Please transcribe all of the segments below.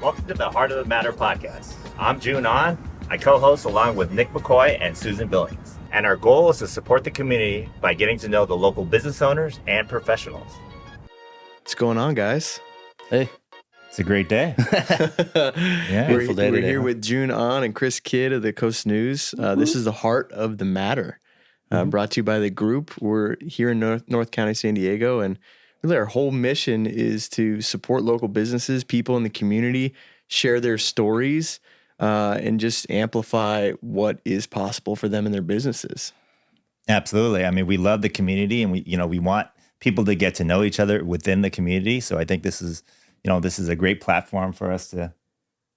Welcome to the Heart of the Matter podcast. I'm June On. I co-host along with Nick McCoy and Susan Billings. And our goal is to support the community by getting to know the local business owners and professionals. What's going on, guys? Hey. It's a great day. Yeah, Beautiful day we're today, here with June On and Chris Kydd of the Coast News. This is the Heart of the Matter, brought to you by the group. We're here in North County, San Diego, and really our whole mission is to support local businesses, people in the community, share their stories, and just amplify what is possible for them and their businesses. Absolutely. I mean, we love the community, and we want people to get to know each other within the community. So I think this is a great platform for us to,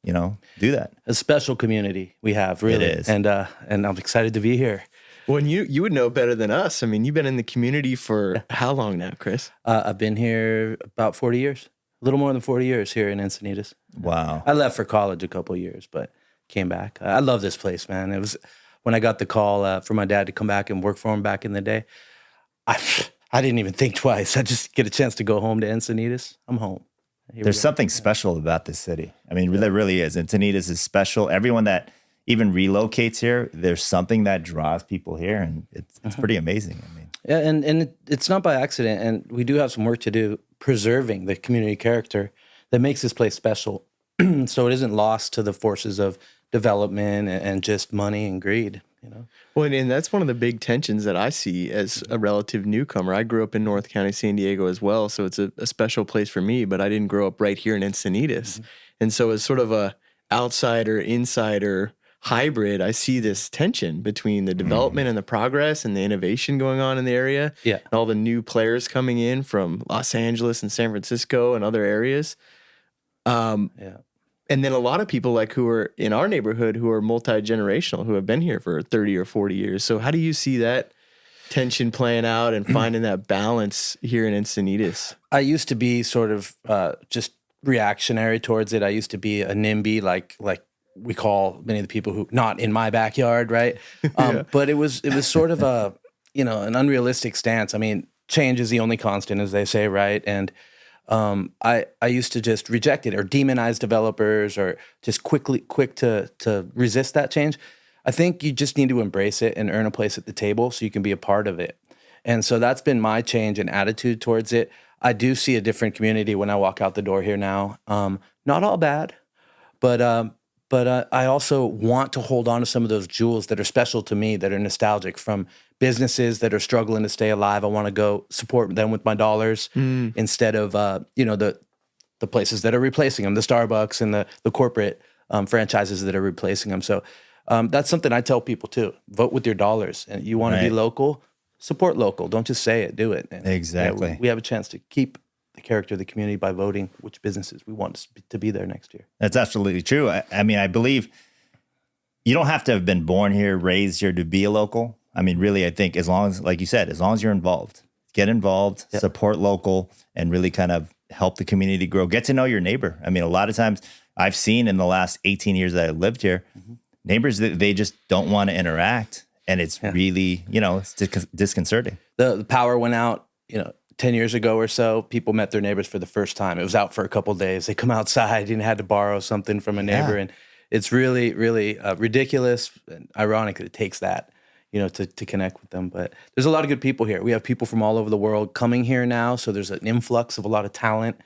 do that. A special community we have, really. It is. And I'm excited to be here. Well, and you would know better than us. I mean, you've been in the community for how long now, Chris? I've been here about 40 years, a little more than 40 years here in Encinitas. Wow. I left for college a couple of years, but came back. I love this place, man. It was when I got the call for my dad to come back and work for him back in the day, I didn't even think twice. I just get a chance to go home to Encinitas. I'm home. There's something special about this city. I mean, there really is. Encinitas is special. Everyone that even relocates here, there's something that draws people here, and it's pretty amazing. I mean, yeah, and it's not by accident, and we do have some work to do preserving the community character that makes this place special, so it isn't lost to the forces of development and just money and greed. Well, and that's one of the big tensions that I see as a relative newcomer. I grew up in North County, San Diego as well, so it's a special place for me, but I didn't grow up right here in Encinitas. And so as sort of a outsider-insider hybrid, I see this tension between the development and the progress and the innovation going on in the area, Yeah. and all the new players coming in from Los Angeles and San Francisco and other areas. And then a lot of people who are in our neighborhood who are multi-generational, who have been here for 30 or 40 years. So how do you see that tension playing out and finding that balance here in Encinitas? I used to be sort of just reactionary towards it. I used to be a NIMBY, like we call many of the people who not in my backyard, right? But it was sort of an unrealistic stance. I mean, change is the only constant, as they say, right? And I used to just reject it or demonize developers or just quick to resist that change. I think you just need to embrace it and earn a place at the table so you can be a part of it. And so that's been my change in attitude towards it. I do see a different community when I walk out the door here now. Not all bad, but I also want to hold on to some of those jewels that are special to me, that are nostalgic, from businesses that are struggling to stay alive. I want to go support them with my dollars instead of the places that are replacing them, the Starbucks and the corporate franchises that are replacing them. So that's something I tell people too. Vote with your dollars. And you want to be local, support local. Don't just say it, do it. And, exactly. We have a chance to keep the character of the community by voting which businesses we want to be there next year. That's absolutely true. I mean, I believe you don't have to have been born here, raised here to be a local. I mean, really, I think as long as, like you said, as long as you're involved, get involved, support local, and really kind of help the community grow. Get to know your neighbor. I mean, a lot of times I've seen in the last 18 years that I lived here, neighbors that they just don't want to interact. And it's really, it's disconcerting. The power went out, 10 years ago or so. People met their neighbors for the first time. It was out for a couple of days. They come outside and had to borrow something from a neighbor. And it's really, really ridiculous and ironic that it takes that, to connect with them. But there's a lot of good people here. We have people from all over the world coming here now. So there's an influx of a lot of talent.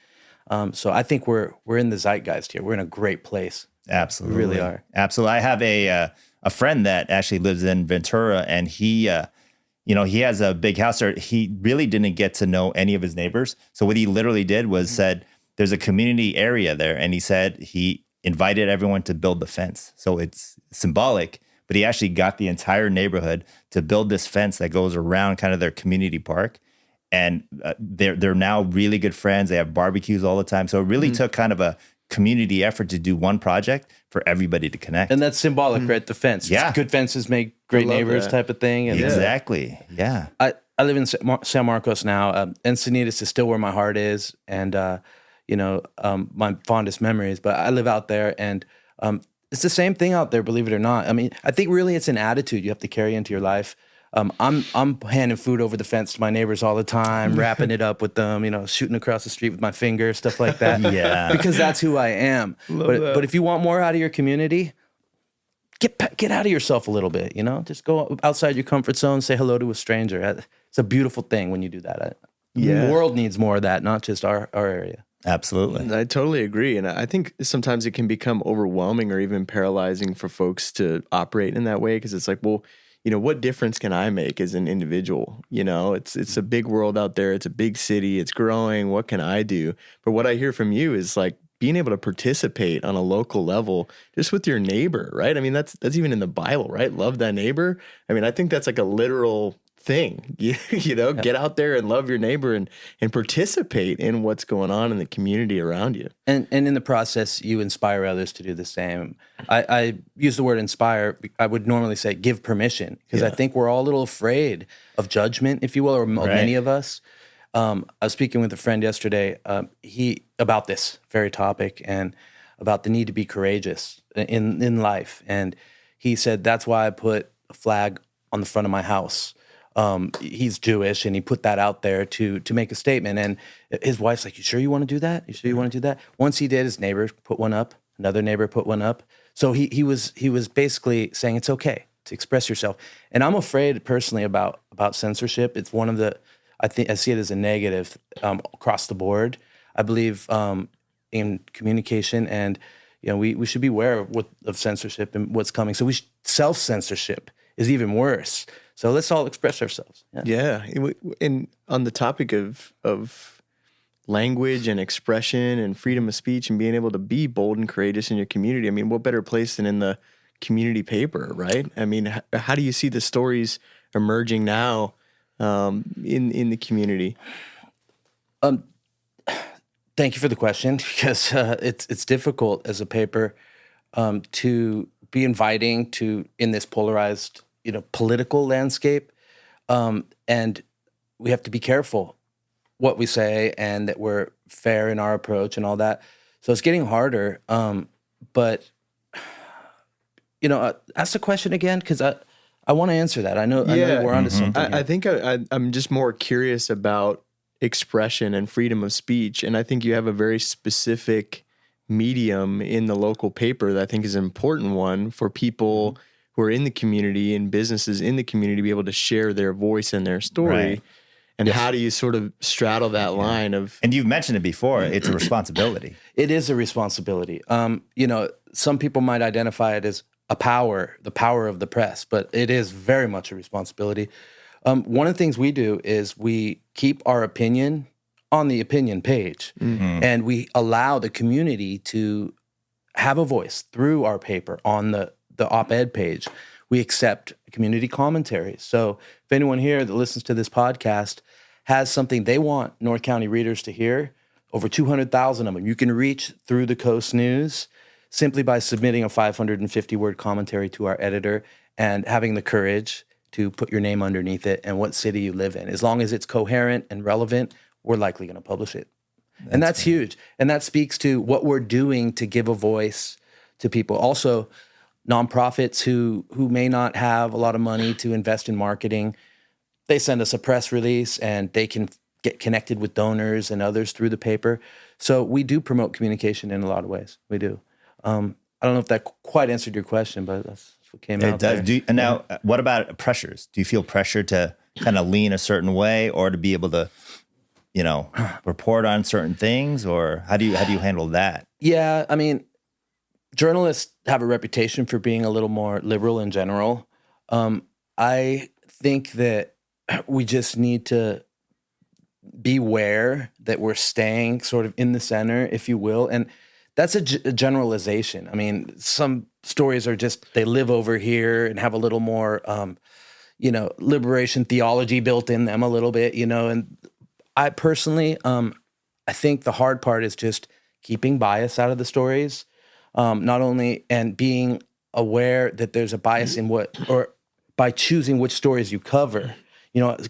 So I think we're in the zeitgeist here. We're in a great place. Absolutely. We really are. Absolutely. I have a friend that actually lives in Ventura, and he has a big house there. He really didn't get to know any of his neighbors. So what he literally did was said, there's a community area there. And he said he invited everyone to build the fence. So it's symbolic, but he actually got the entire neighborhood to build this fence that goes around kind of their community park. And they're now really good friends. They have barbecues all the time. So it really took kind of a community effort to do one project for everybody to connect. And that's symbolic, right? The fence. Yeah. Good fences make great neighbors that. type of thing. And Exactly. Yeah. I live in San Marcos now. Encinitas is still where my heart is, and my fondest memories. But I live out there, and it's the same thing out there, believe it or not. I mean, I think really it's an attitude you have to carry into your life. I'm handing food over the fence to my neighbors all the time, wrapping it up with them, shooting across the street with my finger, stuff like that. Yeah. Because that's who I am. But if you want more out of your community, get out of yourself a little bit, just go outside your comfort zone, say hello to a stranger. It's a beautiful thing when you do that. The world needs more of that, not just our area. Absolutely. I totally agree. And I think sometimes it can become overwhelming or even paralyzing for folks to operate in that way, because it's like, well, what difference can I make as an individual? It's a big world out there. It's a big city. It's growing. What can I do? But what I hear from you is like being able to participate on a local level just with your neighbor, right? I mean, that's even in the Bible, right? Love thy neighbor. I mean, I think that's like a literal thing, get out there and love your neighbor and participate in what's going on in the community around you. And in the process, you inspire others to do the same. I use the word inspire. I would normally say give permission, because I think we're all a little afraid of judgment, if you will, or many of us. I was speaking with a friend yesterday, about this very topic and about the need to be courageous in life. And he said, that's why I put a flag on the front of my house. He's Jewish, and he put that out there to make a statement. And his wife's like, you sure you want to do that? You sure you want to do that? Once he did, his neighbor put one up. Another neighbor put one up. So he was basically saying it's okay to express yourself. And I'm afraid personally about censorship. It's one of the, I see it as a negative across the board. I believe in communication, and we should be aware of censorship and what's coming. So self-censorship is even worse. So let's all express ourselves. Yeah. And on the topic of language and expression and freedom of speech and being able to be bold and courageous in your community, I mean, what better place than in the community paper, right? I mean, how do you see the stories emerging now in the community? Thank you for the question, because it's difficult as a paper to be inviting in this polarized political landscape. And we have to be careful what we say and that we're fair in our approach and all that. So it's getting harder. But ask the question again, because I want to answer that. I know we're onto something. I think I'm just more curious about expression and freedom of speech. And I think you have a very specific medium in the local paper that I think is an important one for people who are in the community and businesses in the community to be able to share their voice and their story. Right. And how do you sort of straddle that line of... And you've mentioned it before, it's a responsibility. It is a responsibility. Some people might identify it as the power of the press, but it is very much a responsibility. One of the things we do is we keep our opinion on the opinion page, and we allow the community to have a voice through our paper on the op-ed page. We accept community commentaries. So if anyone here that listens to this podcast has something they want North County readers to hear, over 200,000 of them, you can reach through the Coast News simply by submitting a 550-word commentary to our editor and having the courage to put your name underneath it and what city you live in. As long as it's coherent and relevant, we're likely going to publish it. And that's huge. And that speaks to what we're doing to give a voice to people. Also, nonprofits who may not have a lot of money to invest in marketing, they send us a press release and they can get connected with donors and others through the paper. So we do promote communication in a lot of ways. We do. I don't know if that quite answered your question, but that's what came out. It does. And now, what about pressures? Do you feel pressure to kind of lean a certain way or to be able to, report on certain things, or how do you handle that? Yeah, I mean, journalists have a reputation for being a little more liberal in general. I think that we just need to beware that we're staying sort of in the center, if you will. And that's a generalization. I mean, some stories are just, they live over here and have a little more, liberation theology built in them a little bit, and I personally, I think the hard part is just keeping bias out of the stories. Not only, and being aware that there's a bias in or by choosing which stories you cover,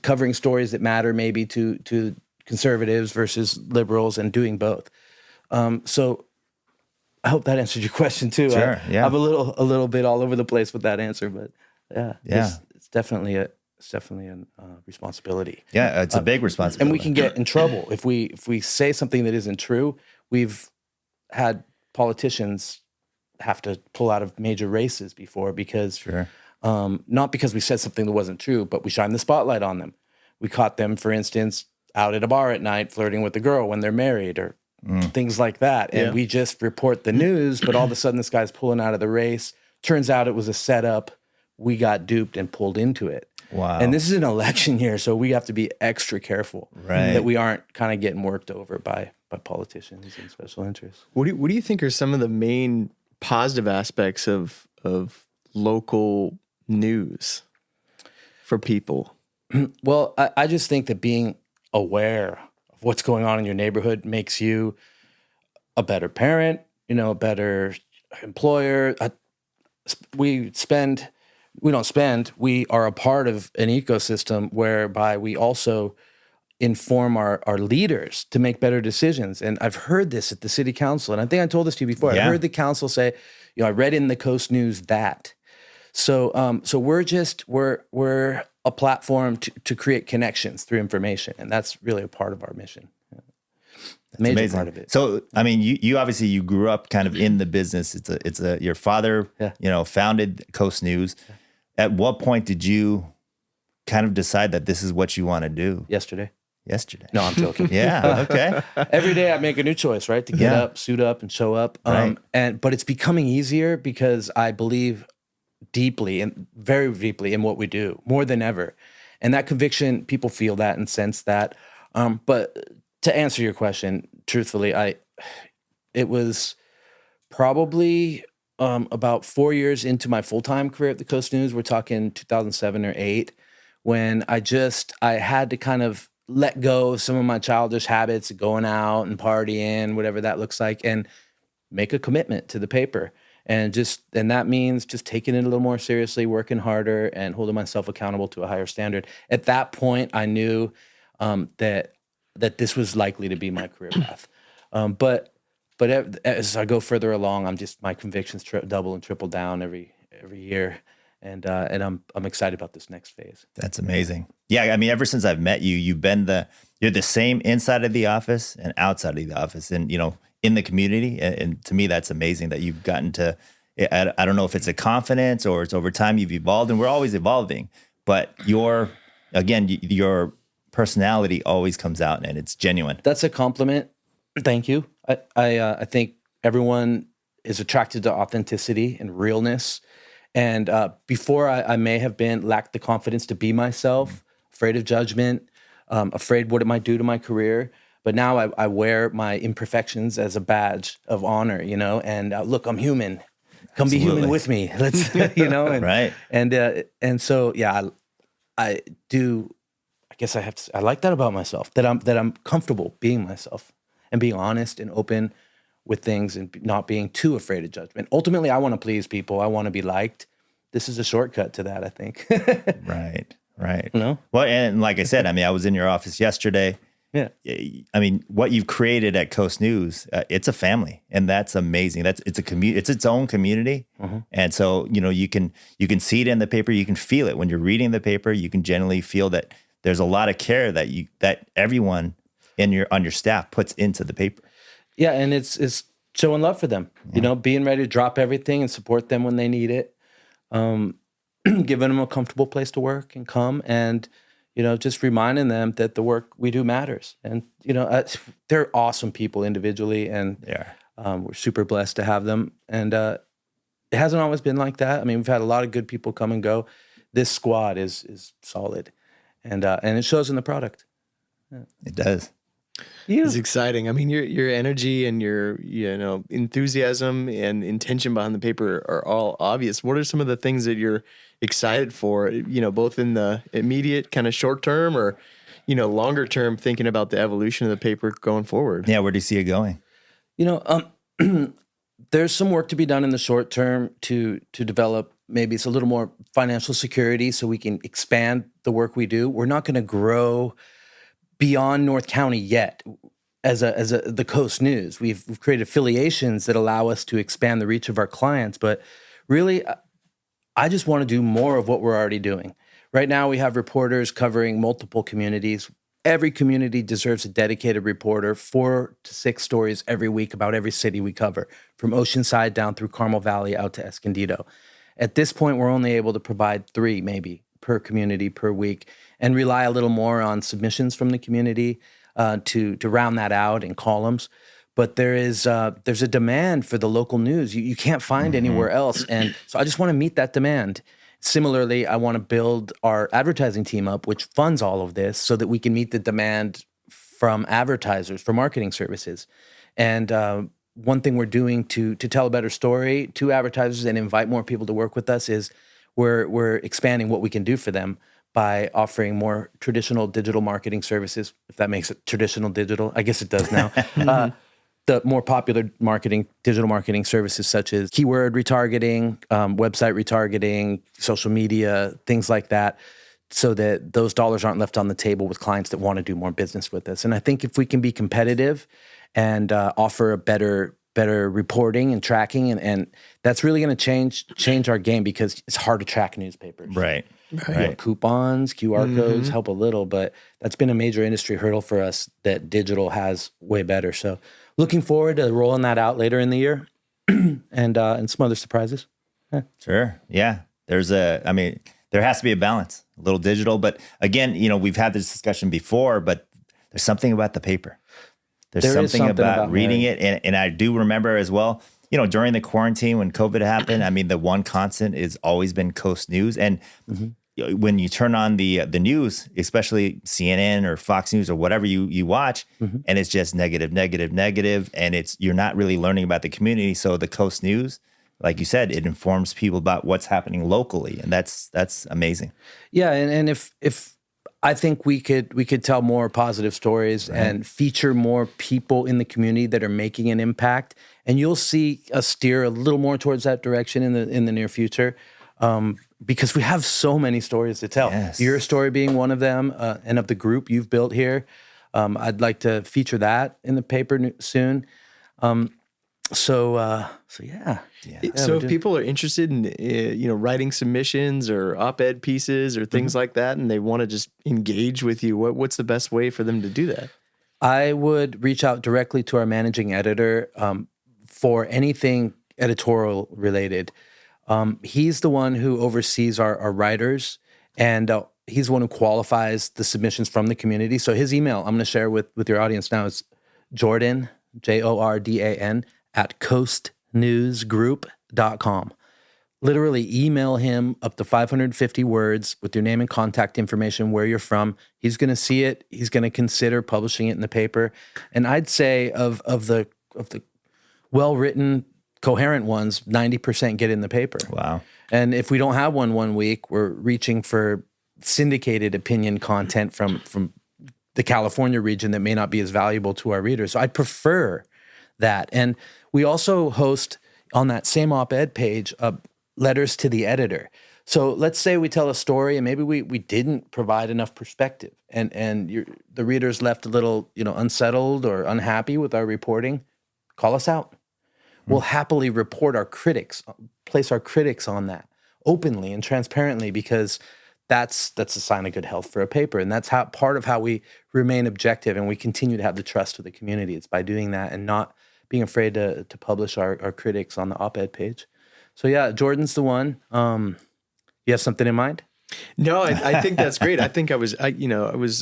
covering stories that matter maybe to conservatives versus liberals, and doing both. So I hope that answered your question too. Sure, yeah. I'm a little bit all over the place with that answer, but yeah. It's definitely It's definitely a responsibility. Yeah, it's a big responsibility. And we can get in trouble if we say something that isn't true. We've had politicians have to pull out of major races before because not because we said something that wasn't true, but we shined the spotlight on them. We caught them, for instance, out at a bar at night flirting with a girl when they're married or things like that. And we just report the news, but all of a sudden this guy's pulling out of the race. Turns out it was a setup. We got duped and pulled into it. Wow. And this is an election year, so we have to be extra careful that we aren't kind of getting worked over by politicians and special interests. What do you think are some of the main positive aspects of local news for people? Well, I just think that being aware of what's going on in your neighborhood makes you a better parent, a better employer. We are a part of an ecosystem whereby we also inform our leaders to make better decisions. And I've heard this at the city council, and I think I told this to you before. I heard the council say, I read in the Coast News that. So we're a platform to create connections through information, and that's really a part of our mission. Major amazing. Part of it. So, I mean, you obviously you grew up kind of in the business. It's your father, founded Coast News. At what point did you kind of decide that this is what you want to do? Yesterday. No, I'm joking. Yeah. Okay. Every day I make a new choice, right? To get up, suit up, and show up. Right. But it's becoming easier because I believe deeply and very deeply in what we do more than ever. And that conviction, people feel that and sense that. But to answer your question, truthfully, it was probably about 4 years into my full-time career at the Coast News. We're talking 2007 or 2008, when I had to kind of let go of some of my childish habits of going out and partying, whatever that looks like, and make a commitment to the paper. And that means just taking it a little more seriously, working harder, and holding myself accountable to a higher standard. At that point, I knew that this was likely to be my career path. But as I go further along, my convictions double and triple down every year, and I'm excited about this next phase. That's amazing. Yeah, I mean, ever since I've met you, you're the same inside of the office and outside of the office, and in the community. And to me, that's amazing that you've gotten to. I don't know if it's a confidence or it's over time you've evolved, and we're always evolving. But your personality always comes out, and it's genuine. That's a compliment. Thank you. I think everyone is attracted to authenticity and realness. And before I may have lacked the confidence to be myself, afraid of judgment, afraid what it might do to my career. But now I wear my imperfections as a badge of honor, and look, I'm human. Come Absolutely. Be human with me. Let's, and, right. And so, yeah, I do. I guess I have to. I like that about myself, that I'm comfortable being myself and being honest and open with things and not being too afraid of judgment. Ultimately, I want to please people. I want to be liked. This is a shortcut to that, I think. Right. Well, and like I said, I mean, I was in your office yesterday. Yeah. I mean, what you've created at Coast News, it's a family, and that's amazing. It's its own community. Mm-hmm. And so, you can see it in the paper. You can feel it when you're reading the paper. You can generally feel that there's a lot of care that everyone on your staff puts into the paper. Yeah. And it's showing love for them, being ready to drop everything and support them when they need it. Giving them a comfortable place to work and come, and just reminding them that the work we do matters. And they're awesome people individually, and we're super blessed to have them. And it hasn't always been like that. I mean, we've had a lot of good people come and go. This squad is solid, and it shows in the product. Yeah. It does. Yeah. It's exciting. I mean, your energy and your enthusiasm and intention behind the paper are all obvious. What are some of the things that you're excited for? Both in the immediate kind of short term or longer term, thinking about the evolution of the paper going forward. Yeah, where do you see it going? There's some work to be done in the short term to develop. Maybe it's a little more financial security so we can expand the work we do. We're not going to grow beyond North County yet as the Coast News. We've created affiliations that allow us to expand the reach of our clients, but really I just want to do more of what we're already doing, Right now, we have reporters covering multiple communities. Every community deserves a dedicated reporter, 4 to 6 stories every week about every city we cover, from Oceanside down through Carmel Valley out to Escondido. At this point, we're only able to provide 3 maybe per community per week, and rely a little more on submissions from the community to round that out in columns. But there's a demand for the local news you can't find anywhere else, and so I just want to meet that demand. Similarly, I want to build our advertising team up, which funds all of this, so that we can meet the demand from advertisers for marketing services. And one thing we're doing to tell a better story to advertisers and invite more people to work with us is we're expanding what we can do for them by offering more traditional digital marketing services, if that makes it traditional digital. I guess it does now. The more popular digital marketing services such as keyword retargeting, website retargeting, social media, things like that, so that those dollars aren't left on the table with clients that want to do more business with us. And I think if we can be competitive and offer a better reporting and tracking, and that's really going to change our game, because it's hard to track newspapers. Right. You know, coupons, QR codes help a little, but that's been a major industry hurdle for us that digital has way better. So looking forward to rolling that out later in the year and some other surprises. Yeah. Sure. Yeah. There has to be a balance, a little digital, but again, we've had this discussion before, but there's something about the paper. There's something about reading it. And I do remember as well, during the quarantine when COVID happened, the one constant has always been Coast News. And when you turn on the news, especially CNN or Fox News or whatever you watch, and it's just negative, and you're not really learning about the community. So the Coast News, like you said, it informs people about what's happening locally, and that's amazing. Yeah, and if I think we could tell more positive stories and feature more people in the community that are making an impact, and you'll see us steer a little more towards that direction in the near future. Because we have so many stories to tell. Yes. Your story being one of them, and of the group you've built here. I'd like to feature that in the paper soon. So yeah. So if people are interested in writing submissions or op-ed pieces or things like that, and they want to just engage with you, what's the best way for them to do that? I would reach out directly to our managing editor for anything editorial related. He's the one who oversees our writers, and he's the one who qualifies the submissions from the community. So his email, I'm going to share with your audience now, is Jordan, Jordan, @coastnewsgroup.com. Literally email him up to 550 words with your name and contact information, where you're from. He's going to see it. He's going to consider publishing it in the paper. And I'd say of the well-written, coherent ones, 90% get in the paper. Wow. And if we don't have one week, we're reaching for syndicated opinion content from the California region that may not be as valuable to our readers. So I'd prefer that. And we also host on that same op-ed page letters to the editor. So let's say we tell a story and maybe we didn't provide enough perspective, and the reader's left a little unsettled or unhappy with our reporting. Call us out. We'll happily report our critics, place our critics on that openly and transparently, because that's a sign of good health for a paper. And that's part of how we remain objective and we continue to have the trust of the community. It's by doing that and not being afraid to publish our critics on the op-ed page. So yeah, Jordan's the one. You have something in mind? No, I think that's great. I think I was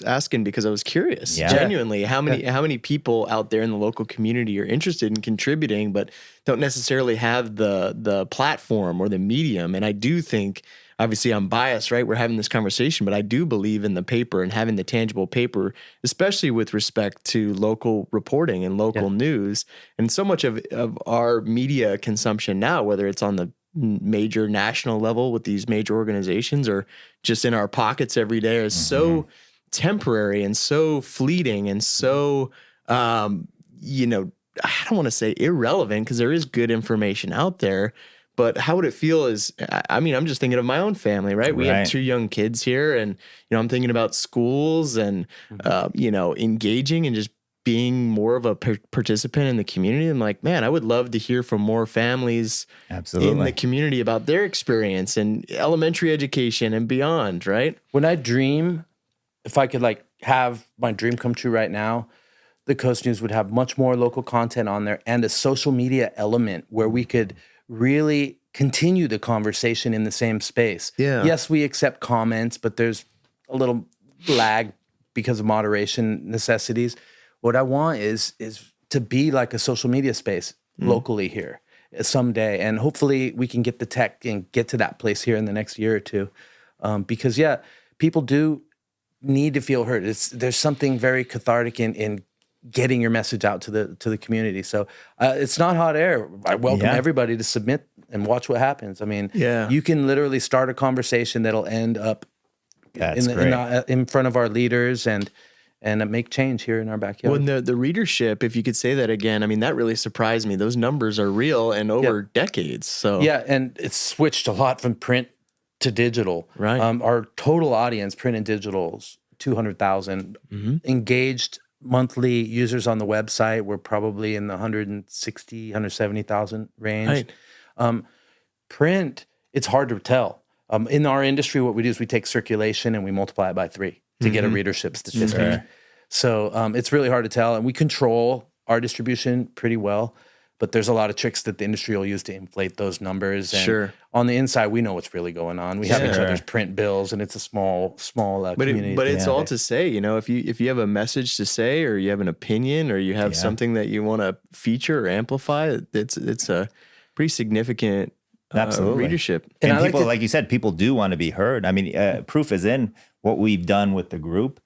asking because I was curious, genuinely, how many people out there in the local community are interested in contributing, but don't necessarily have the platform or the medium. And I do think, obviously I'm biased, right? We're having this conversation, but I do believe in the paper and having the tangible paper, especially with respect to local reporting and local news. And so much of our media consumption now, whether it's on the major national level with these major organizations or just in our pockets every day, is so temporary and so fleeting and so, I don't want to say irrelevant, because there is good information out there. But how would it feel I'm just thinking of my own family, right? We have 2 young kids here, and, I'm thinking about schools and, engaging and just being more of a participant in the community. I'm like, man, I would love to hear from more families in the community about their experience and elementary education and beyond, right? When I dream, if I could like have my dream come true right now, the Coast News would have much more local content on there and a social media element where we could really continue the conversation in the same space. Yeah. Yes, we accept comments, but there's a little lag because of moderation necessities. What I want is to be like a social media space locally here someday. And hopefully we can get the tech and get to that place here in the next year or two. Because people do need to feel heard. There's something very cathartic in getting your message out to the community. So it's not hot air. I welcome everybody to submit and watch what happens. I mean, you can literally start a conversation that'll end up in front of our leaders and make change here in our backyard. Well, the readership, if you could say that again, I mean, that really surprised me. Those numbers are real and over decades. So and it's switched a lot from print to digital. Right. Our total audience, print and digital, is 200,000. Engaged monthly users on the website, we're probably in the 160, 170,000 range. Right. Print, it's hard to tell. In our industry, what we do is we take circulation and we multiply it by 3 to get a readership statistic. So it's really hard to tell. And we control our distribution pretty well, but there's a lot of tricks that the industry will use to inflate those numbers. And on the inside, we know what's really going on. We have each other's print bills, and it's a small community. But it's all to say, if you have a message to say, or you have an opinion, or you have something that you want to feature or amplify, it's a pretty significant readership. And people, like you said, people do want to be heard. I mean, proof is in what we've done with the group.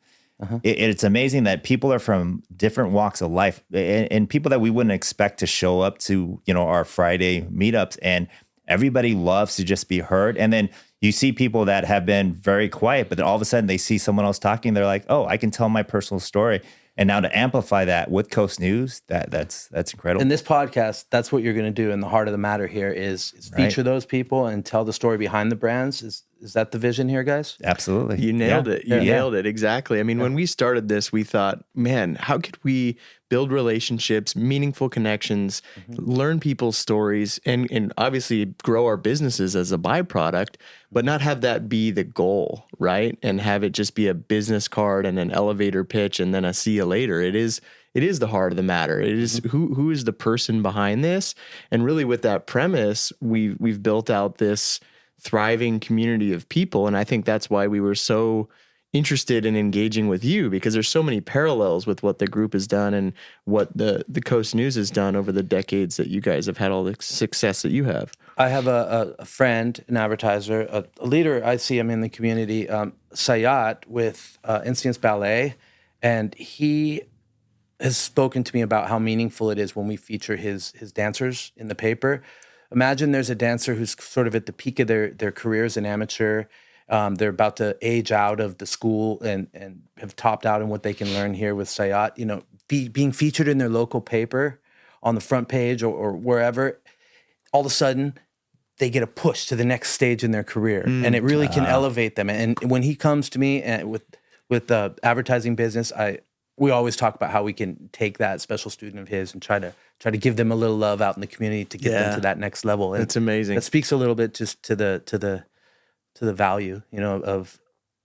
It's amazing that people are from different walks of life and people that we wouldn't expect to show up to, our Friday meetups, and everybody loves to just be heard. And then you see people that have been very quiet, but then all of a sudden they see someone else talking. They're like, oh, I can tell my personal story. And now to amplify that with Coast News, that's incredible. In this podcast, that's what you're going to do. And the heart of the matter here is feature those people and tell the story behind the brands. Is that the vision here, guys? Absolutely. You nailed it. You nailed it. Exactly. I mean, when we started this, we thought, man, how could we build relationships, meaningful connections, learn people's stories, and obviously grow our businesses as a byproduct, but not have that be the goal, right? And have it just be a business card and an elevator pitch and then a see you later. It is the heart of the matter. It is who is the person behind this? And really with that premise, we've built out this thriving community of people. And I think that's why we were so interested in engaging with you, because there's so many parallels with what the group has done and what the Coast News has done over the decades that you guys have had all the success that you have. I have a friend, an advertiser, a leader. I see him in the community, Sayat with Instincts Ballet, and he has spoken to me about how meaningful it is when we feature his dancers in the paper. Imagine there's a dancer who's sort of at the peak of their career as an amateur. They're about to age out of the school and have topped out in what they can learn here with Sayat. Being featured in their local paper on the front page or wherever, all of a sudden they get a push to the next stage in their career, and it really can elevate them. And when he comes to me and with the advertising business, we always talk about how we can take that special student of his and try to give them a little love out in the community to get them to that next level. And that's amazing. That speaks a little bit just to the value, of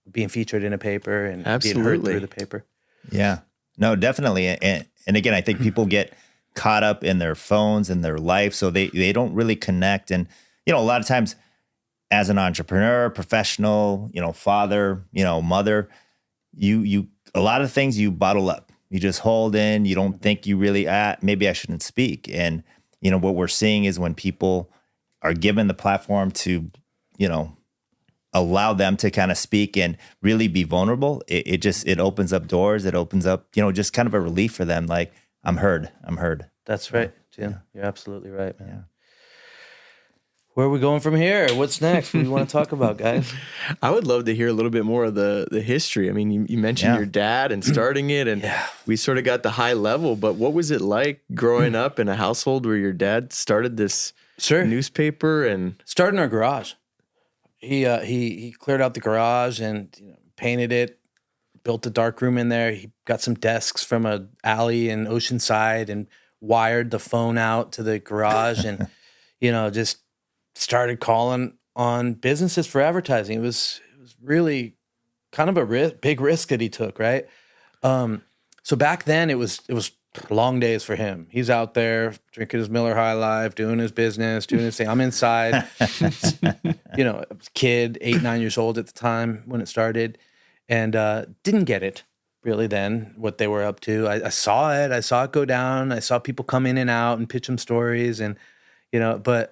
being featured in a paper and being heard through the paper. Yeah, no, definitely. And again, I think people get caught up in their phones and their life, so they don't really connect. And, a lot of times as an entrepreneur, professional, father, mother, you a lot of things you bottle up. You just hold in. You don't think you really, maybe I shouldn't speak. And, what we're seeing is when people are given the platform to, allow them to kind of speak and really be vulnerable, it opens up doors. It opens up, just kind of a relief for them. Like, I'm heard. That's right, Jim. Yeah. You're absolutely right, man. Yeah. Where are we going from here? What's next? What do you want to talk about, guys? I would love to hear a little bit more of the history. I mean, you mentioned your dad and starting it, and we sort of got the high level, but what was it like growing up in a household where your dad started this newspaper and started in our garage? He cleared out the garage and painted it, built a dark room in there. He got some desks from a alley in Oceanside and wired the phone out to the garage and, just started calling on businesses for advertising. It was really kind of a big risk that he took, right? So back then it was long days for him. He's out there drinking his Miller High Life, doing his business, doing his thing. I'm inside, kid, 8, 9 years old at the time when it started, and didn't get it really then, what they were up to. I saw it. I saw it go down. I saw people come in and out and pitch him stories and, but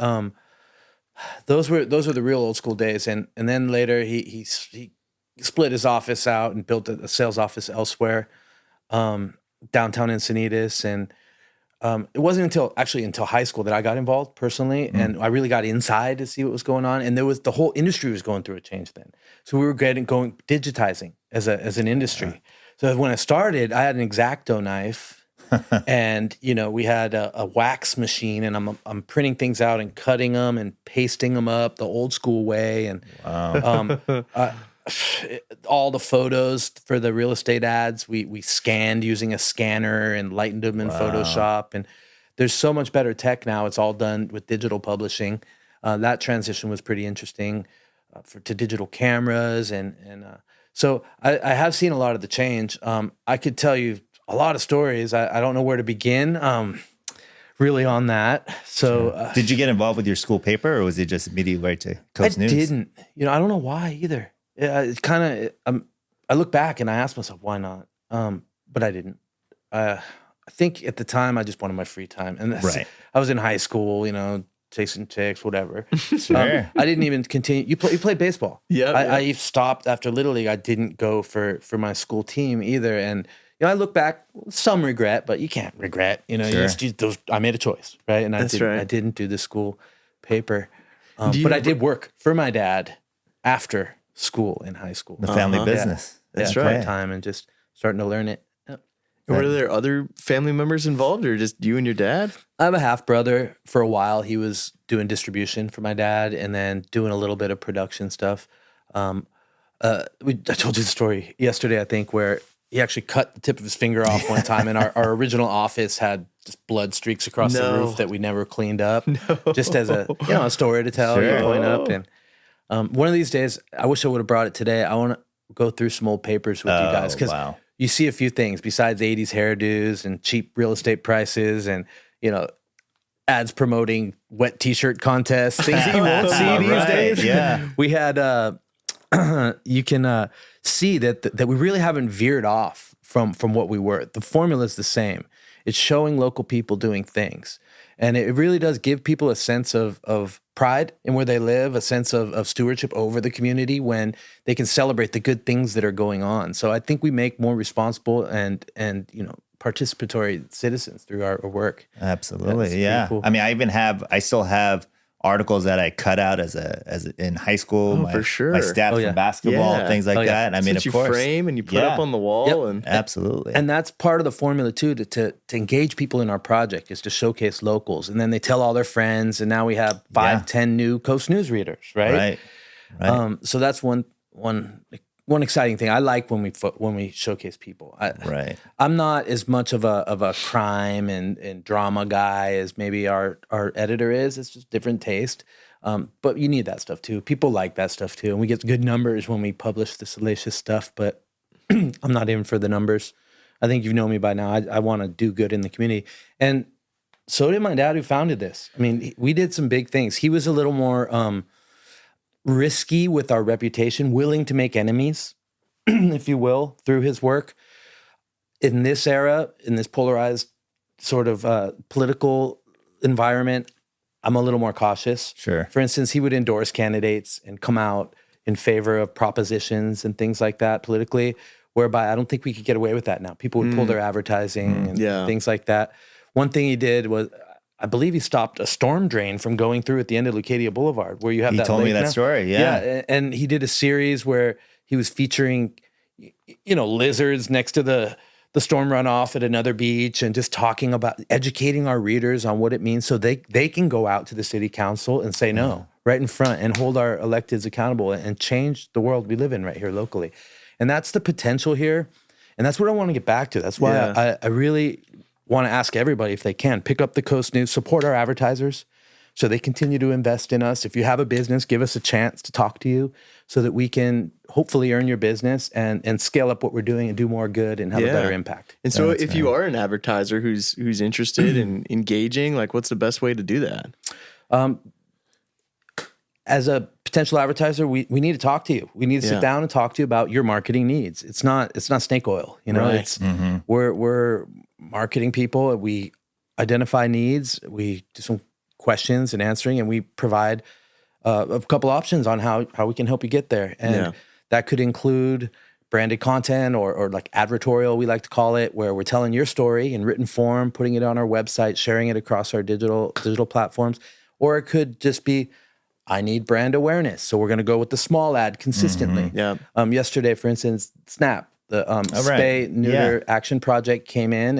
those were the real old school days. And then later he split his office out and built a sales office elsewhere, downtown Encinitas. And it wasn't until high school that I got involved personally. And I really got inside to see what was going on. And the whole industry was going through a change then. So we were going digitizing as an industry. So when I started, I had an X-Acto knife and, we had a wax machine and I'm printing things out and cutting them and pasting them up the old school way. And, all the photos for the real estate ads, we scanned using a scanner and lightened them in Photoshop. And there's so much better tech now. It's all done with digital publishing. That transition was pretty interesting to digital cameras. So I have seen a lot of the change. I could tell you a lot of stories. I don't know where to begin really on that. So did you get involved with your school paper or was it just immediately right to Coast News? I didn't. I don't know why either. It's kind of, I look back and I ask myself, why not? But I didn't. I think at the time I just wanted my free time. And I was in high school, chasing chicks, whatever. Sure. I didn't even continue. You played baseball. Yeah. I stopped after Little League. I didn't go for my school team either. And, I look back, some regret, but you can't regret, Sure. I made a choice, right? And I didn't do the school paper. But I did work for my dad after school in high school. The family business. That's right. Part-time and just starting to learn it. Yep. Were there other family members involved or just you and your dad? I have a half brother. For a while, he was doing distribution for my dad and then doing a little bit of production stuff. I told you the story yesterday, I think, where he actually cut the tip of his finger off one time and our original office had just blood streaks across the roof that we never cleaned up. Just as a story to tell, Sure. point up. And one of these days, I wish I would have brought it today. I want to go through some old papers with you guys because you see a few things besides 80s hairdos and cheap real estate prices and, ads promoting wet t-shirt contests, things that you won't see these days. Yeah. We had, you can see that we really haven't veered off from what we were. The formula is the same. It's showing local people doing things. And it really does give people a sense of pride in where they live, a sense of stewardship over the community when they can celebrate the good things that are going on. So I think we make more responsible and participatory citizens through our work. Absolutely. Yeah. Cool. I mean, I still have articles that I cut out as in high school. For sure. My stats from basketball, things like that. I mean, Since of course. you frame and you put up on the wall. And absolutely. And that's part of the formula too, to engage people in our project is to showcase locals. And then they tell all their friends. And now we have 5-10 new Coast News readers, right? Right. So that's one exciting thing. I like when we showcase people. I'm not as much of a crime and drama guy as maybe our editor is. It's just different taste. But you need that stuff too. People like that stuff too. And we get good numbers when we publish the salacious stuff, but I'm not in for the numbers. I think you know me by now. I want to do good in the community. And so did my dad who founded this. I mean, we did some big things. He was a little more risky with our reputation, willing to make enemies, if you will, through his work. In this era, in this polarized sort of political environment, I'm a little more cautious. Sure. For instance, he would endorse candidates and come out in favor of propositions and things like that politically, whereby I don't think we could get away with that now. People would pull their advertising and things like that. One thing he did was, I believe he stopped a storm drain from going through at the end of Lucadia Boulevard, where you have that. He told me that story. Yeah. And he did a series where he was featuring, lizards next to the storm runoff at another beach and just talking about educating our readers on what it means so they can go out to the city council and say no right in front and hold our electeds accountable and change the world we live in right here locally. And that's the potential here. And that's what I want to get back to. That's why I really want to ask everybody, if they can, pick up the Coast News, support our advertisers so they continue to invest in us. If you have a business, give us a chance to talk to you so that we can hopefully earn your business and scale up what we're doing and do more good and have a better impact. And so if you are an advertiser who's interested in engaging, like what's the best way to do that? As a potential advertiser, we need to talk to you. We need to sit down and talk to you about your marketing needs. It's not snake oil, you know. Right. It's we're marketing people. We identify needs. We do some questions and answering, and we provide a couple options on how we can help you get there. And that could include branded content or like advertorial, we like to call it, where we're telling your story in written form, putting it on our website, sharing it across our digital platforms. Or it could just be, I need brand awareness, so we're going to go with the small ad consistently. Yesterday, for instance, Snap, the spay neuter action project came in,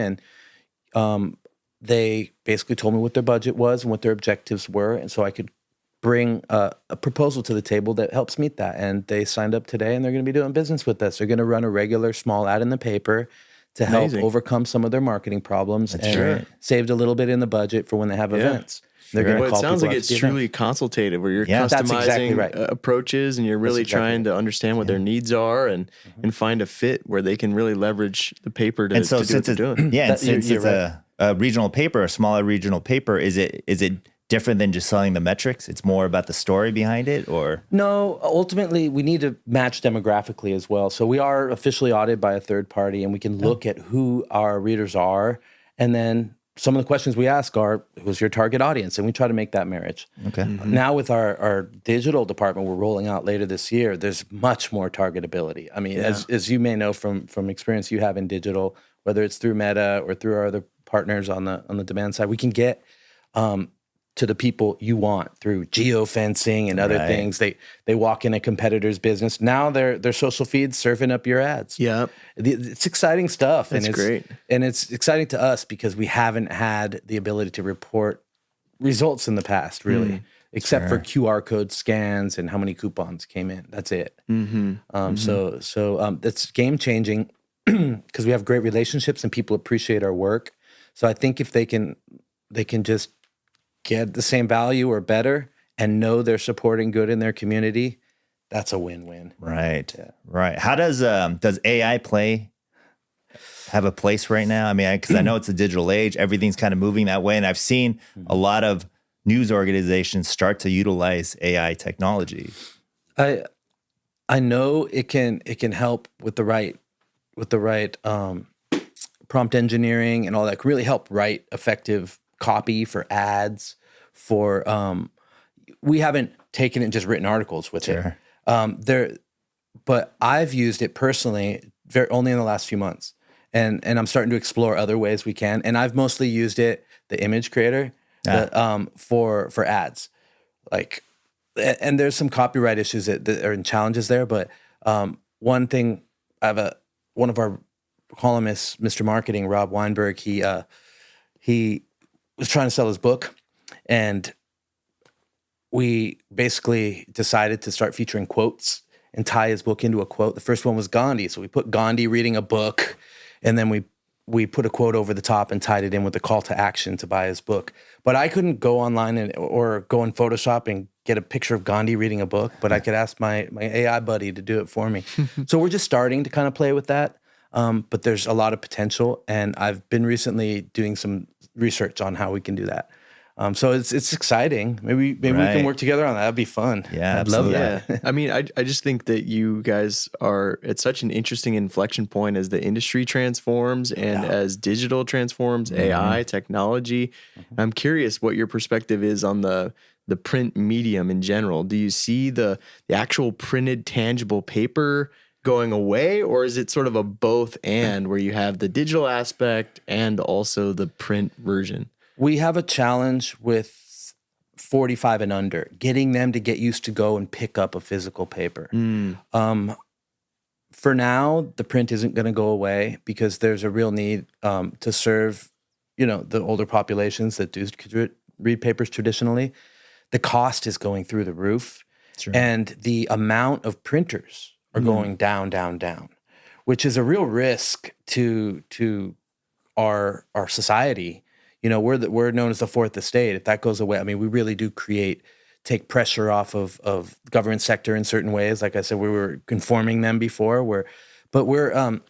and they basically told me what their budget was and what their objectives were, and so I could bring a proposal to the table that helps meet that. And they signed up today, and they're going to be doing business with us. They're going to run a regular small ad in the paper to help overcome some of their marketing problems, saved a little bit in the budget for when they have events. They're going to Well, it sounds like it's truly consultative, where you're customizing approaches, and you're really trying to understand what their needs are and find a fit where they can really leverage the paper to do what they're doing. Yeah, and since it's a regional paper, a smaller regional paper, is it different than just selling the metrics? It's more about the story behind it, or? No, ultimately we need to match demographically as well. So we are officially audited by a third party, and we can look at who our readers are, and then some of the questions we ask are, who's your target audience? And we try to make that marriage. Okay. Now with our digital department we're rolling out later this year, there's much more targetability. I mean, as you may know from experience you have in digital, whether it's through Meta or through our other partners on the demand side, we can get to the people you want through geofencing and other things. They walk in a competitor's business. Now their social feeds surfing up your ads. Yeah. It's exciting stuff. That's great. And it's exciting to us because we haven't had the ability to report results in the past, really, except for QR code scans and how many coupons came in. That's it. So that's game changing because we have great relationships and people appreciate our work. So I think if they can just get the same value or better and know they're supporting good in their community, that's a win-win. Right. Yeah. Right. How does AI have a place right now? I mean, because I know it's a digital age, everything's kind of moving that way. And I've seen a lot of news organizations start to utilize AI technology. I know it can help with the right prompt engineering and all that, can really help write effective copy for ads. We haven't taken it and just written articles with it. But I've used it personally only in the last few months, and I'm starting to explore other ways we can. And I've mostly used it, the image creator, for ads, like. And there's some copyright issues that are in challenges there. But one thing, one of our columnists, Mr. Marketing, Rob Weinberg, he was trying to sell his book, and we basically decided to start featuring quotes and tie his book into a quote. The first one was Gandhi, so we put Gandhi reading a book, and then we put a quote over the top and tied it in with a call to action to buy his book. But I couldn't go online or go in Photoshop and get a picture of Gandhi reading a book, but I could ask my AI buddy to do it for me. So we're just starting to kind of play with that. But there's a lot of potential, and I've been recently doing some research on how we can do that. So it's exciting. Maybe we can work together on that. That'd be fun. Yeah, I'd love that. Yeah. I mean, I just think that you guys are at such an interesting inflection point as the industry transforms and as digital transforms, AI, technology. I'm curious what your perspective is on the print medium in general. Do you see the actual printed tangible paper going away, or is it sort of a both and where you have the digital aspect and also the print version? We have a challenge with 45 and under, getting them to get used to go and pick up a physical paper. For now, the print isn't going to go away because there's a real need to serve, the older populations that do read papers traditionally. The cost is going through the roof, and the amount of printers are going down, down, down. which is a real risk to our society. You know, we're known as the fourth estate. If that goes away, I mean, we really do take pressure off of government sector in certain ways. Like I said, we were conforming them before. But we're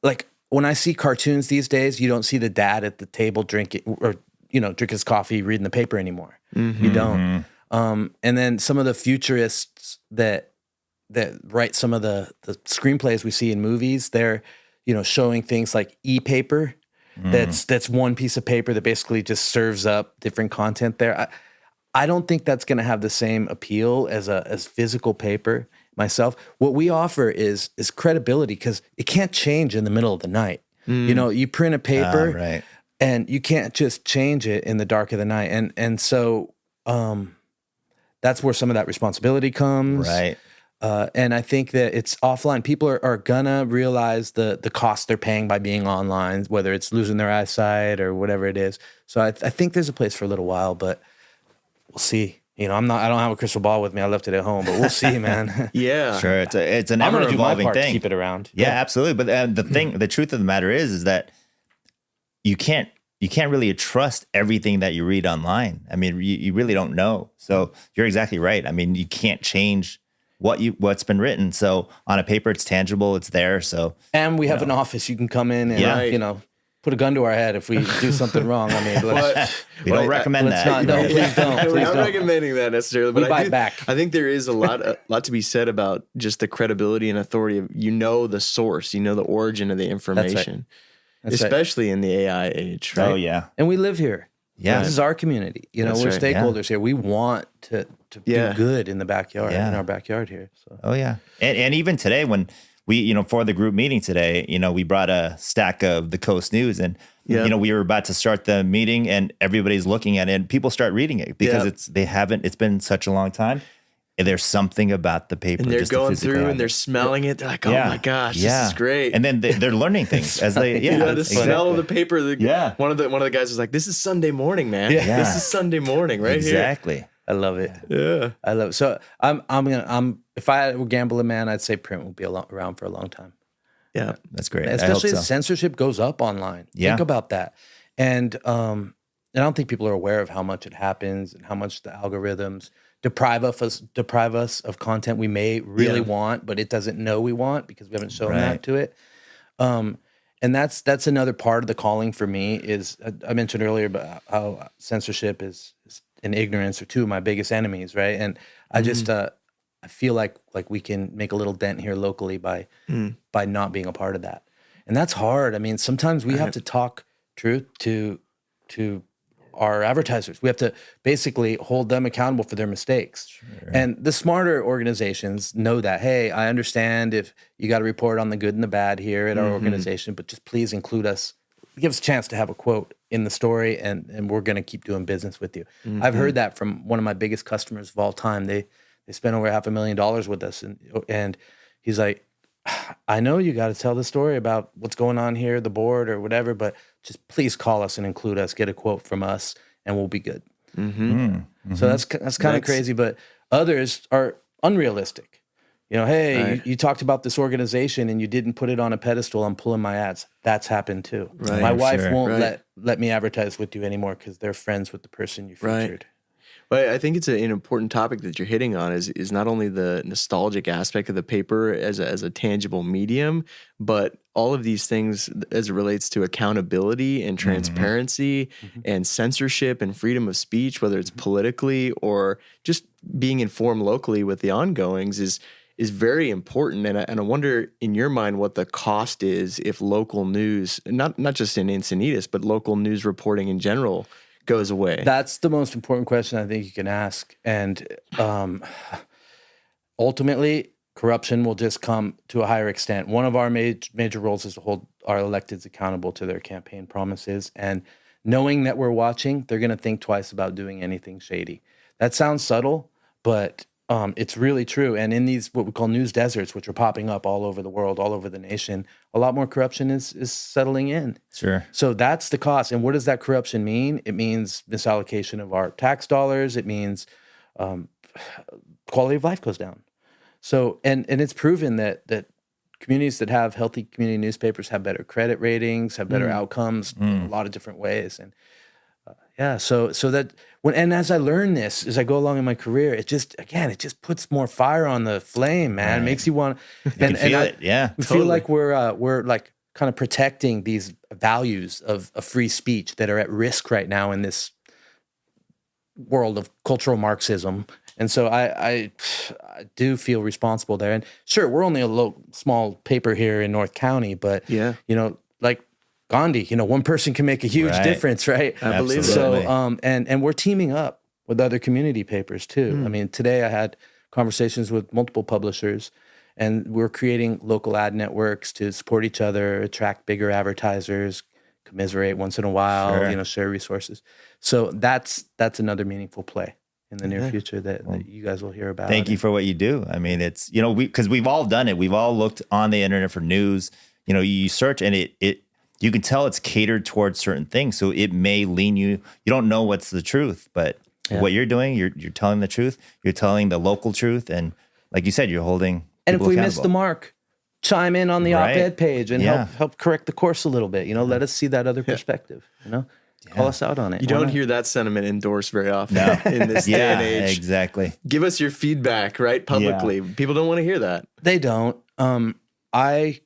like, when I see cartoons these days, you don't see the dad at the table drinking or, you know, drink his coffee, reading the paper anymore. You don't. And then some of the futurists that write some of the screenplays we see in movies, they're, you know, showing things like e-paper. That's one piece of paper that basically just serves up different content there. I don't think that's going to have the same appeal as physical paper myself. What we offer is credibility, because it can't change in the middle of the night. You know, you print a paper Right. and you can't just change it in the dark of the night. And so that's where some of that responsibility comes. Right. And I think that it's offline. People are gonna realize the cost they're paying by being online, whether it's losing their eyesight or whatever it is. So I think there's a place for a little while, but we'll see. You know, I don't have a crystal ball with me. I left it at home, but we'll see, man. Yeah. Sure. It's an I'm ever gonna do my evolving part to thing. keep it around. Yeah, absolutely. But the truth of the matter is that you can't really trust everything that you read online. I mean, you really don't know. So you're exactly right. I mean, you can't change what's been written. So on a paper, it's tangible, it's there. So And we have an office you can come in and you know, put a gun to our head if we do something wrong. I mean, we don't recommend let's that. not. No, please don't. We're Please not don't. recommending that necessarily, We but bite back. I think there is a lot to be said about just the credibility and authority of, you know, the source, you know, the origin of the information, That's right. especially in the AI age, right? Oh, yeah. And we live here. Yeah. This is our community. You know, That's we're right. stakeholders here. We want to do good in the backyard, in our backyard here. So. Oh, yeah. And even today, when we, you know, for the group meeting today, you know, we brought a stack of the Coast News, and, you know, we were about to start the meeting and everybody's looking at it and people start reading it because it's been such a long time. And there's something about the paper. And they're just to going physically through have and they're it. smelling it. They're like, oh my gosh, this is great. And then they're learning things as they, the smell of the paper. Yeah. One of the guys was like, this is Sunday morning, man. Yeah. This is Sunday morning right Exactly. I love it. here. Yeah. I love it. So if I were gambling man, I'd say print will be around for a long time. Yeah. That's great. Especially I hope as so. censorship goes up online. Yeah. Think about that. And I don't think people are aware of how much it happens and how much the algorithms deprive us of content we may really want, but it doesn't know we want because we haven't shown that to it. And that's another part of the calling for me is I mentioned earlier about how censorship is and ignorance are two of my biggest enemies, right? And I just I feel like we can make a little dent here locally by not being a part of that. And that's hard. I mean, sometimes we have to talk truth to our advertisers. We have to basically hold them accountable for their mistakes. Sure. And the smarter organizations know that, hey, I understand if you got to report on the good and the bad here at our organization, but just please include us. Give us a chance to have a quote in the story, and we're going to keep doing business with you. I've heard that from one of my biggest customers of all time. They spent over $500,000 with us, and he's like, I know you got to tell the story about what's going on here, the board or whatever, but just please call us and include us, get a quote from us, and we'll be good. So that's kind of crazy, but others are unrealistic. You know, hey, you talked about this organization and you didn't put it on a pedestal. I'm pulling my ads. That's happened too. Right. My wife won't let me advertise with you anymore because they're friends with the person you featured. But I think it's an important topic that you're hitting on is not only the nostalgic aspect of the paper as a tangible medium, but all of these things as it relates to accountability and transparency and censorship and freedom of speech, whether it's politically or just being informed locally with the ongoings is very important. And I wonder in your mind what the cost is if local news, not just in Encinitas, but local news reporting in general goes away. That's the most important question I think you can ask. And ultimately, corruption will just come to a higher extent. One of our major roles is to hold our electeds accountable to their campaign promises. And knowing that we're watching, they're going to think twice about doing anything shady. That sounds subtle, but it's really true. And in these what we call news deserts, which are popping up all over the world, all over the nation, a lot more corruption is settling in. Sure. So that's the cost. And what does that corruption mean? It means misallocation of our tax dollars. It means quality of life goes down. So and it's proven that communities that have healthy community newspapers have better credit ratings, have better outcomes in a lot of different ways. And so that and as I learn this, as I go along in my career, it just puts more fire on the flame, man. It makes you want and feel it. Yeah. We feel like we're like kind of protecting these values of free speech that are at risk right now in this world of cultural Marxism. And so I do feel responsible there. And sure, we're only a small paper here in North County, but like Gandhi, one person can make a huge difference, right? I believe so. And we're teaming up with other community papers too. I mean, today I had conversations with multiple publishers, and we're creating local ad networks to support each other, attract bigger advertisers, commiserate once in a while, share resources. So that's another meaningful play in the near future that you guys will hear about. Thank you for what you do. I mean, it's, because we've all done it. We've all looked on the internet for news. You search and you can tell it's catered towards certain things. So it may lean you don't know what's the truth, but what you're doing, you're telling the truth. You're telling the local truth. And like you said, you're holding And if we accountable. miss the mark, chime in on the op-ed page and help correct the course a little bit. Let us see that other perspective. Call us out on it. You don't hear that sentiment endorsed very often in this day and age. Exactly. Give us your feedback, right? Publicly. Yeah. People don't want to hear that. They don't. I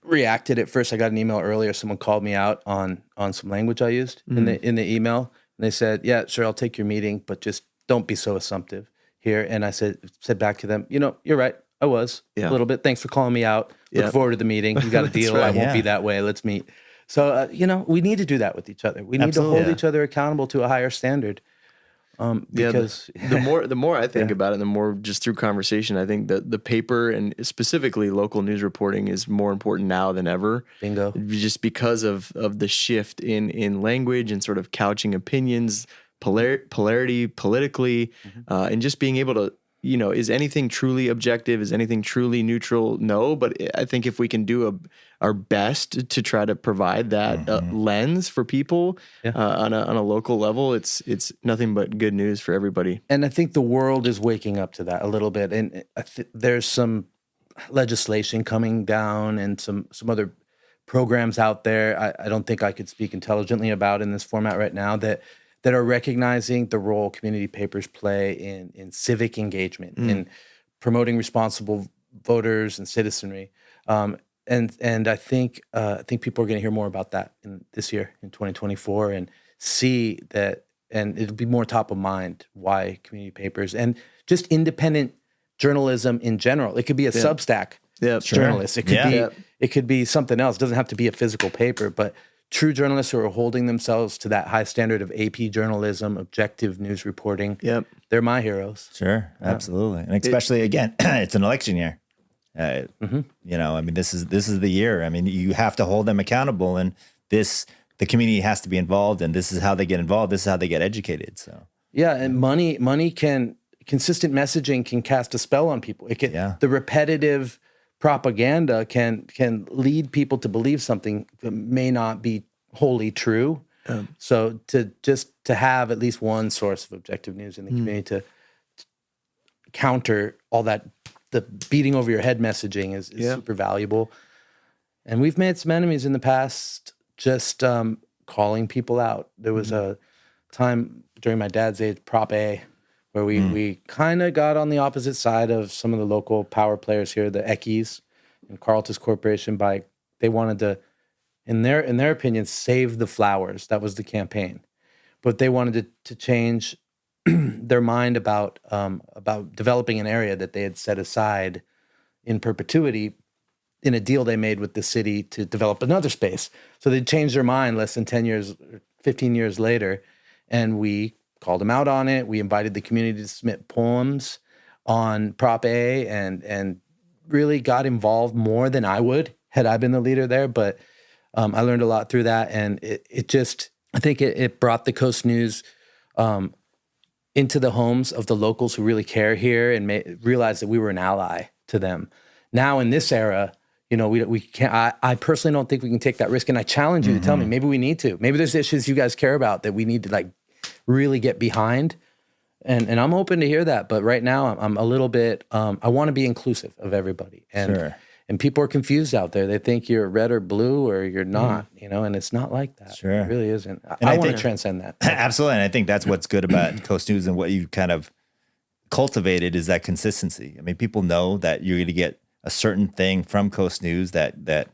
reacted at first. I got an email earlier. Someone called me out on some language I used in the email. And they said, yeah, sure, I'll take your meeting, but just don't be so assumptive here. And I said back to them, you're right. I was a little bit. Thanks for calling me out. Look forward to the meeting. You got a deal. right. I won't be that way. Let's meet. So, we need to do that with each other. We need to hold each other accountable to a higher standard. Because the more I think about it, the more just through conversation, I think that the paper and specifically local news reporting is more important now than ever. Bingo. Just because of the shift in language and sort of couching opinions, polarity politically, and just being able to, is anything truly objective? Is anything truly neutral? No, but I think if we can do our best to try to provide that lens for people on a local level, it's nothing but good news for everybody. And I think the world is waking up to that a little bit. And there's some legislation coming down and some other programs out there. I don't think I could speak intelligently about in this format right now that are recognizing the role community papers play in civic engagement, in promoting responsible voters and citizenry. And I think people are going to hear more about that in this year, in 2024, and see that, and it'll be more top of mind why community papers and just independent journalism in general. It could be a Substack journalist. It could be something else. It doesn't have to be a physical paper, but true journalists who are holding themselves to that high standard of AP journalism, objective news reporting. They're my heroes. Sure, absolutely. And especially, again, it's an election year. I mean, this is the year. I mean, you have to hold them accountable, and the community has to be involved, and this is how they get involved. This is how they get educated. So and consistent messaging can cast a spell on people. It can, the repetitive propaganda can lead people to believe something that may not be wholly true. So to have at least one source of objective news in the community to counter all that, the beating over your head messaging is super valuable. And we've made some enemies in the past just calling people out. There was a time during my dad's age, Prop A, where we kind of got on the opposite side of some of the local power players here, the Eckies and Carltus Corporation. They wanted to, in their opinion, save the flowers. That was the campaign, but they wanted to change their mind about developing an area that they had set aside in perpetuity in a deal they made with the city to develop another space. So they changed their mind less than 10 years, 15 years later, and we called them out on it. We invited the community to submit poems on Prop A and really got involved more than I would had I been the leader there. But I learned a lot through that, and I think it brought the Coast News into the homes of the locals who really care here and realized that we were an ally to them. Now in this era, we can't. I personally don't think we can take that risk, and I challenge you to tell me. Maybe we need to. Maybe there's issues you guys care about that we need to really get behind, and I'm open to hear that. But right now, I'm a little bit. I want to be inclusive of everybody, and And people are confused out there. They think you're red or blue or you're not, and it's not like that. Sure. It really isn't. And I want to transcend that. Absolutely. And I think that's what's good about Coast News and what you kind of cultivated is that consistency. I mean, people know that you're going to get a certain thing from Coast News that the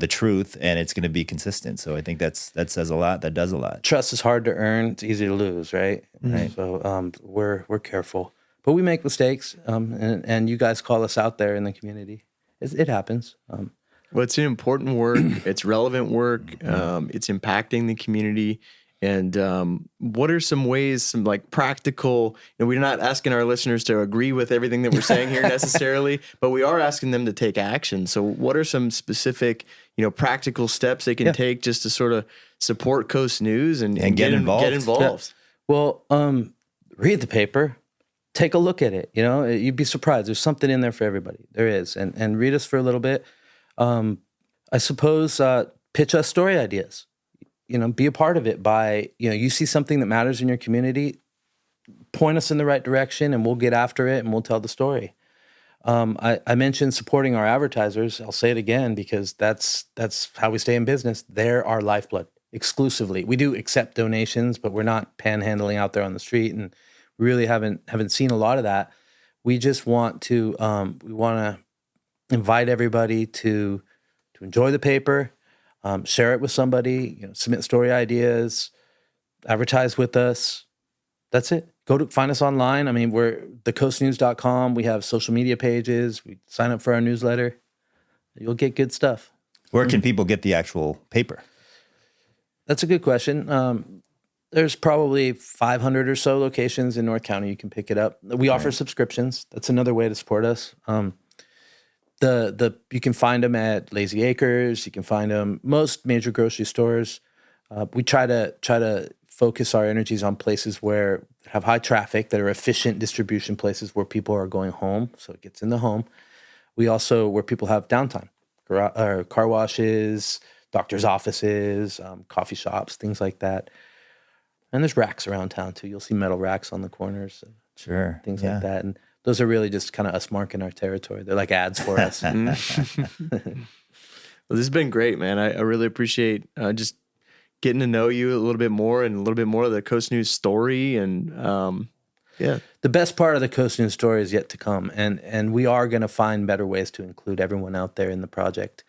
truth, and it's going to be consistent. So I think that says a lot. That does a lot. Trust is hard to earn. It's easy to lose, right? Right. So we're careful, but we make mistakes. And you guys call us out there in the community. It happens. Well, it's an important work. It's relevant work. It's impacting the community. And what are some ways, some like practical, we're not asking our listeners to agree with everything that we're saying here necessarily, but we are asking them to take action. So what are some specific, practical steps they can take just to sort of support Coast News and get involved? Yeah. Well, read the paper. Take a look at it. You'd be surprised. There's something in there for everybody. There is. And read us for a little bit. I suppose pitch us story ideas. Be a part of it by, you see something that matters in your community, point us in the right direction and we'll get after it and we'll tell the story. I mentioned supporting our advertisers. I'll say it again because that's how we stay in business. They're our lifeblood exclusively. We do accept donations, but we're not panhandling out there on the street and we really haven't seen a lot of that. We just want to invite everybody to enjoy the paper, share it with somebody, submit story ideas, advertise with us. That's it. Find us online. I mean, we're thecoastnews.com. We have social media pages. We sign up for our newsletter. You'll get good stuff. Where can people get the actual paper? That's a good question. There's probably 500 or so locations in North County you can pick it up. We offer subscriptions. That's another way to support us. You can find them at Lazy Acres. You can find them most major grocery stores. We try to focus our energies on places where have high traffic, that are efficient distribution places where people are going home, so it gets in the home. We also where people have downtime, car washes, doctors' offices, coffee shops, things like that. And there's racks around town too. You'll see metal racks on the corners, things like that. And those are really just kind of us marking our territory. They're like ads for us. Well, this has been great, man. I really appreciate just getting to know you a little bit more and a little bit more of the Coast News story. And the best part of the Coast News story is yet to come. And we are going to find better ways to include everyone out there in the project.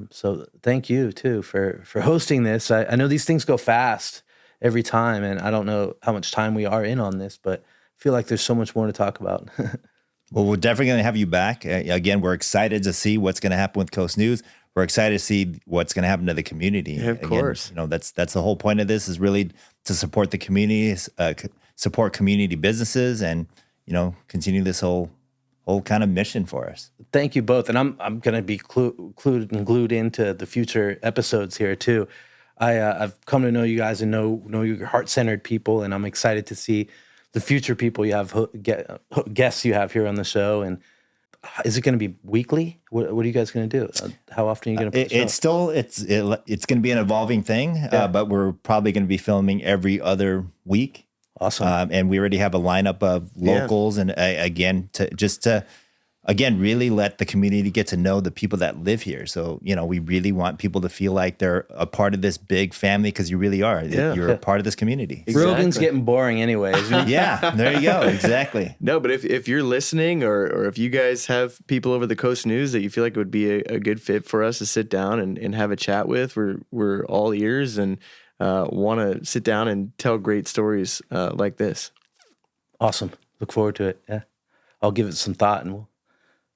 So thank you too for hosting this. I know these things go fast every time, and I don't know how much time we are in on this, but I feel like there's so much more to talk about. Well, we're definitely going to have you back. Again, we're excited to see what's going to happen with Coast News. We're excited to see what's going to happen to the community. Yeah, of course. That's the whole point of this is really to support the communities, support community businesses, and continue this whole kind of mission for us. Thank you both, and I'm going to be glued into the future episodes here too. I've come to know you guys and know you're heart-centered people, and I'm excited to see the future people you have, guests you have here on the show. And is it going to be weekly? What are you guys going to do? How often are you going to put it's going to be an evolving thing, but we're probably going to be filming every other week. Awesome. And we already have a lineup of locals and again, really let the community get to know the people that live here. So, we really want people to feel like they're a part of this big family because you really are. Yeah. You're a part of this community. Exactly. Rogan's getting boring anyways. Yeah, there you go. Exactly. No, but if you're listening or if you guys have people over the Coast News that you feel like would be a good fit for us to sit down and have a chat with, we're all ears and want to sit down and tell great stories like this. Awesome. Look forward to it. Yeah. I'll give it some thought and we'll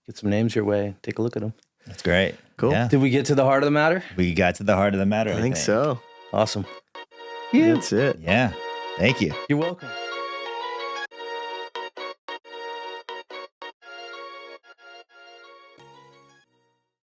get some names your way. Take a look at them. That's great. Cool. Yeah. Did we get to the heart of the matter? We got to the heart of the matter. I think so. Awesome. Yeah. That's it. Yeah. Thank you. You're welcome.